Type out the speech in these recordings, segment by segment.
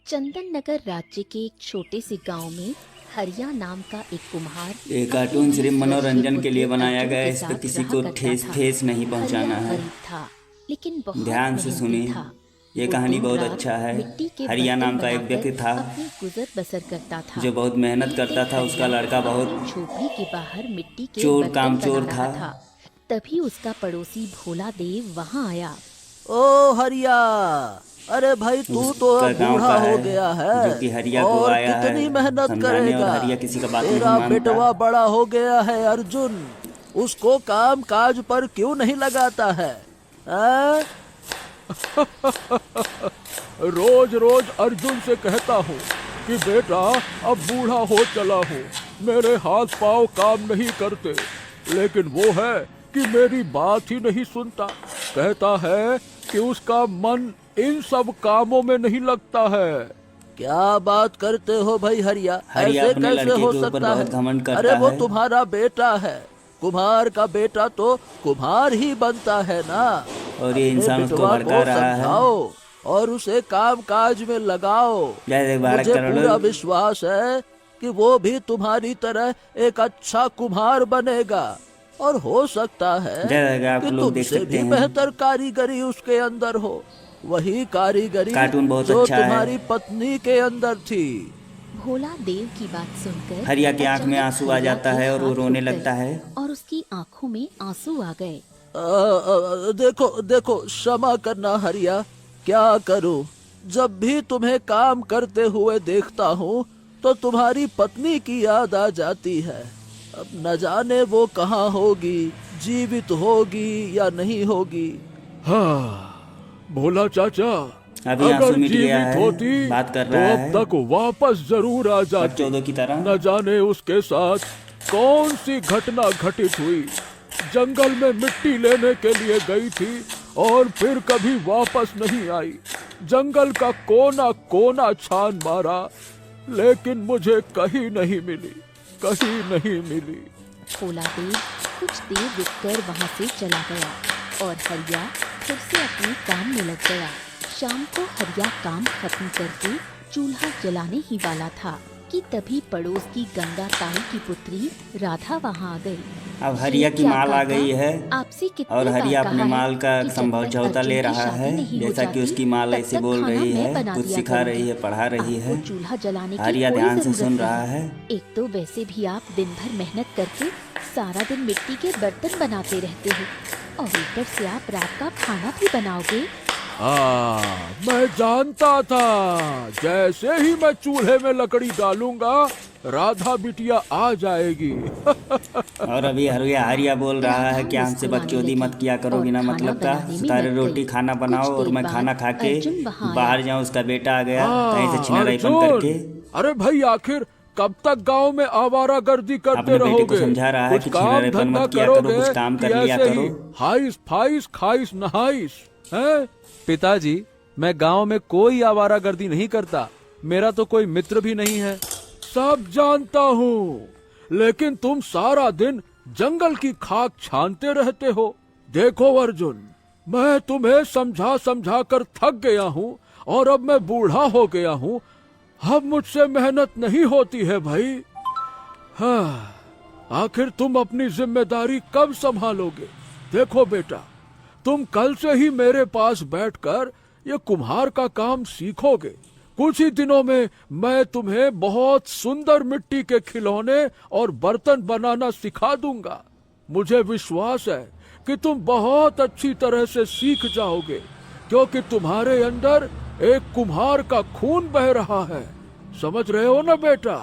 चंदन नगर राज्य के एक छोटे से गांव में हरिया नाम का एक कुम्हार ये कार्टून सिर्फ मनोरंजन के लिए बनाया गया है। इस पर किसी को ठेस नहीं पहुंचाना है। गरीब था लेकिन बहुत ध्यान से मेहनती सुनिए, था। ये वो कहानी दिन बहुत रात अच्छा है। मिट्टी के हरिया बर्तन नाम का एक व्यक्ति बनाकर था अपनी गुजर बसर करता था। जो बहुत मेहनत करता था। उसका लड़का बहुत झोपड़ी के बाहर मिट्टी के चोर बर्तन कामचोर बना रहा था। तभी उसका पड़ोसी भोला देव वहाँ आया। ओ हरिया, अरे भाई तू तो उसका अब गांव बूढ़ा का हो है गया है जो कि हरिया को और आया है कितनी मेहनत समझाने, और करेगा। हरिया किसी का बात नहीं तेरा मानता। बेटवा बड़ा हो गया है अर्जुन, उसको काम काज पर क्यों नहीं लगाता है? आ? रोज रोज अर्जुन से कहता हूँ कि बेटा अब बूढ़ा हो चला हूँ, मेरे हाथ पांव काम नहीं करते, लेकिन वो है कि मेरी बात ही नहीं सुनता। कहता है कि उसका मन इन सब कामों में नहीं लगता है। क्या बात करते हो भाई हरिया, हरिया ऐसे अपने कैसे लड़के हो के ऊपर सकता बहुत घमंड है? करता अरे वो है। तुम्हारा बेटा है, कुम्हार का बेटा तो कुम्हार ही बनता है ना। और ये अपने इंसान उसको बेटवा भड़का को रहा है। समझाओ और उसे काम काज में लगाओ। जैसे 12 मुझे करोड़ पूरा विश्वास है कि वो भी तुम्हारी तरह एक अच्छा कुम्हार बनेगा और हो सकता है जैसे आप कि लोग देख तुमसे सकते भी हैं। बेहतर कारीगरी उसके अंदर हो, वही कारीगरी कार्टून बहुत जो अच्छा है। तुम्हारी पत्नी के अंदर थी। भोला देव की बात सुनकर हरिया की आंख में अचानक आंसू आ हरिया जाता के है और वो हाथ रोने रुक गए लगता है। और उसकी आंखों में आंसू आ गए। देखो देखो, क्षमा करना हरिया, क्या करूं? जब भी तुम्हें काम करते हुए देखता हूं तो तुम्हारी पत्नी की याद आ जाती है। अब न जाने वो कहाँ होगी, जीवित होगी या नहीं होगी। हाँ भोला चाचा, अभी आंसू अगर मिट गया जीवित है, होती बात कर तो रहा अब है तक वापस जरूर आ जाती। बच्चों की तरह। न जाने उसके साथ कौन सी घटना घटित हुई। जंगल में मिट्टी लेने के लिए गई थी और फिर कभी वापस नहीं आई। जंगल का कोना कोना छान मारा, लेकिन मुझे कहीं नहीं मिली, कहीं नहीं मिली। भोला देव कुछ देर रुककर वहाँ से चला गया और हरिया फिर से अपने काम में लग गया। शाम को हरिया काम खत्म करके चूल्हा जलाने ही वाला था कि तभी पड़ोस की गंगा ताई की पुत्री राधा वहाँ आ गई। अब हरिया की माल आ गई है आपसे कितनी और हरिया बार अपने कहा माल का है कि जब तक समझौता अर्जुन ले की रहा शादी है। नहीं हो जैसा कि जाती, उसकी माल तब ऐसे तक बोल खाना रही मैं है, बना कुछ दिया सिखा करूंगी। रही है, पढ़ा रही आपको है। चूल्हा जलाने की हरिया कोई ध्यान से जरूरत सुन नहीं। रहा है। एक तो वैसे भी आप दिन भर मेहनत करके सारा दिन मिट्टी के बर्तन बनाते रहते हो और ऊपर से आप रात का खाना भी बनाओगे। हाँ, मैं जानता था जैसे ही मैं चूल्हे में लकड़ी डालूंगा राधा बिटिया आ जाएगी। और अभी हरिया बोल रहा है कि हमसे बकचोदी मत किया करो बिना मतलब का। सितारे रोटी खाना बनाओ और मैं खाना खा के बाहर जाऊँ। उसका बेटा आ गया कहीं से छिनाराईपन करके। अरे भाई, आखिर कब तक गांव में आवारागर्दी करते अपने बेटे को रहोगे? समझा रहा है कुछ कि काम छिनारेपन धंधा मत किया करो, करोगे कुछ काम कि कर लिया ऐसे ही करो। हाइस फाइस खाइस नहाइस है? पिताजी, मैं गांव में कोई आवारागर्दी नहीं करता। मेरा तो कोई मित्र भी नहीं है। सब जानता हूँ, लेकिन तुम सारा दिन जंगल की खाक छानते रहते हो। देखो अर्जुन, मैं तुम्हें समझा समझा कर थक गया हूँ और अब मैं बूढ़ा हो गया हूँ। अब मुझसे मेहनत नहीं होती है भाई। हाँ, आखिर तुम अपनी जिम्मेदारी कब संभालोगे? देखो बेटा, तुम कल से ही मेरे पास बैठकर ये कुम्हार का काम सीखोगे। कुछ ही दिनों में मैं तुम्हें बहुत सुंदर मिट्टी के खिलौने और बर्तन बनाना सिखा दूंगा। मुझे विश्वास है कि तुम बहुत अच्छी तरह से सीख जाओगे, क्योंकि तुम्हारे अंदर एक कुम्हार का खून बह रहा है। समझ रहे हो ना बेटा?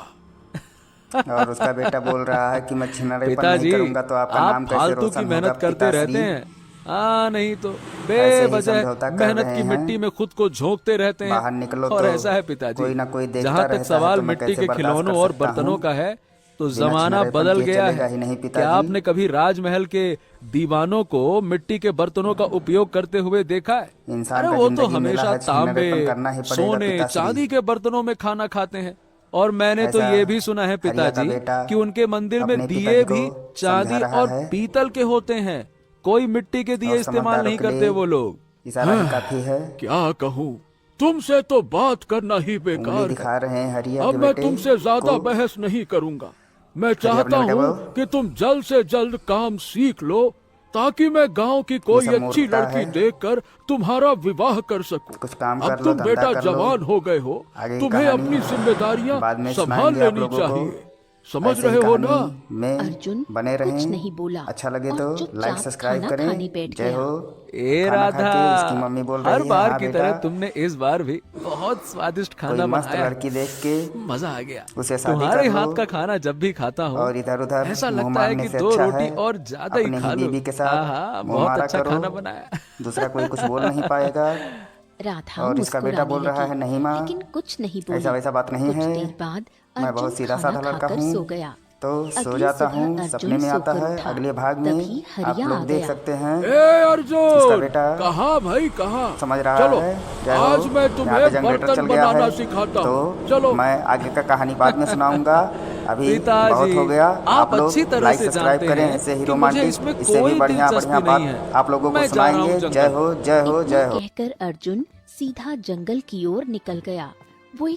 और उसका बेटा बोल रहा है कि मैं छिनारेपन नहीं पिताजी, करूंगा तो आपका आप नाम कैसे फालतू रोशन की होगा मेहनत करते पिताश्री? रहते हैं। नहीं तो ऐसे ही बेवजह समझौता कर मेहनत रहे की हैं। मिट्टी में खुद को झोंकते रहते हैं। बाहर निकलो और तो ऐसा है पिताजी, कोई ना कोई देखता जहाँ तक रहता है, सवाल तो मैं मिट्टी कैसे के बर्दाश्त खिलौनों कर और सकता बर्तनों हूँ? का है तो बिना जमाना छिनारेपन बदल किए गया चलेगा है। ही नहीं क्या पिताजी। आपने कभी राजमहल के दीवानों को मिट्टी के बर्तनों का उपयोग करते हुए देखा है? इंसान अरे का वो तो जिंदगी मेला हमेशा है, तांबे, छिनारेपन करना ही पड़ेगा सोने, पिताश्री। चांदी के बर्तनों में खाना खाते हैं। और मैंने तो ऐसा ये भी सुना है हरिया का पिताजी बेटा कि उनके मंदिर में अपने दिए पिताजी भी को चांदी समझा रहा और है। पीतल के होते हैं। कोई मिट्टी के दिए और इस्तेमाल समझदारों नहीं के करते लिए वो लोग। इशारा ही काफी है। क्या कहूँ, तुमसे तो बात करना ही उंगली बेकार है। दिखा रहे हैं हरिया अब के मैं बेटे तुमसे ज्यादा को। बहस नहीं करूंगा। मैं अपने चाहता बेटे हूँ को। कि तुम जल्द से जल्द काम सीख लो ताकि मैं गांव की कोई सब अच्छी मूर्खता लड़की है। देखकर तुम्हारा विवाह कर सकूं। कुछ काम अब कर लो, तुम धंधा बेटा कर लो। जवान हो गए हो, आगे की तुम्हें कहानी अपनी जिम्मेदारियां बाद में संभाल सुनाएंगे आप लेनी लोगों को। चाहिए। समझ ऐसे ही रहे हो ना? कहानी में अर्जुन बने कुछ रहें। नहीं बोला अच्छा लगे और तो चुपचाप लाइक सब्सक्राइब खाना करें। खाने बैठ जय गया। हो। ए खाना खा राधा, के इसकी मम्मी बोल रही हर है, बार हाँ की बेटा, तरह तुमने इस बार भी बहुत स्वादिष्ट कोई खाना मस्त बनाया। लड़की देख के मजा आ गया। उसे शादी तुम्हारे कर लो। हाथ का खाना जब भी खाता हूँ और इधर उधर ऐसा मुंह लगता है मारने कि से 2 अच्छा रोटी है और ज्यादा ही अपनी खा ही लो। बीबी के साथ हाँ, मुंह बहुत मारा अच्छा करो। खाना बनाया। दूसरा कोई कुछ बोल नहीं पाएगा। राधा और इसका बेटा मुस्कुराने बोल रहा लगी, है, नहीं माँ, लेकिन कुछ नहीं बोली। ऐसा वैसा बात नहीं कुछ है। देर बाद मैं अर्जुन बहुत सीधा खाना साधा लड़का खाकर हूँ, सो गया। तो सो अगली जाता सुबह हूँ। अर्जुन सपने में आता सोकर है उठा। अगले भाग तभी में आप हरिया आ लोग देख गया। सकते हैं। ए अर्जुन, इसका बेटा कहाँ भाई कहाँ? समझ रहा चलो है। जय हो। आज मैं यहाँ तुम्हें पे जनरेटर बर्तन चल गया बनाना है, सिखाता तो हूँ। चलो। मैं आगे का कहानी बाद में सुनाऊंगा। अभी पिताजी, बहुत हो गया। आप लोग अच्छी तरह लाइक से सब्सक्राइब जानते करें। हैं ऐसे ही कि मुझे रोमांटिक, इसमें इससे कोई भी बढ़िया दिलचस्पी बढ़िया बात नहीं है। आप लोगों को मैं जा रहा हूँ सुनाएंगे। जंगल। जय हो, जय हो, इतना जय हो। कहकर अर्जुन सीधा जंगल की ओर निकल गया। वो एक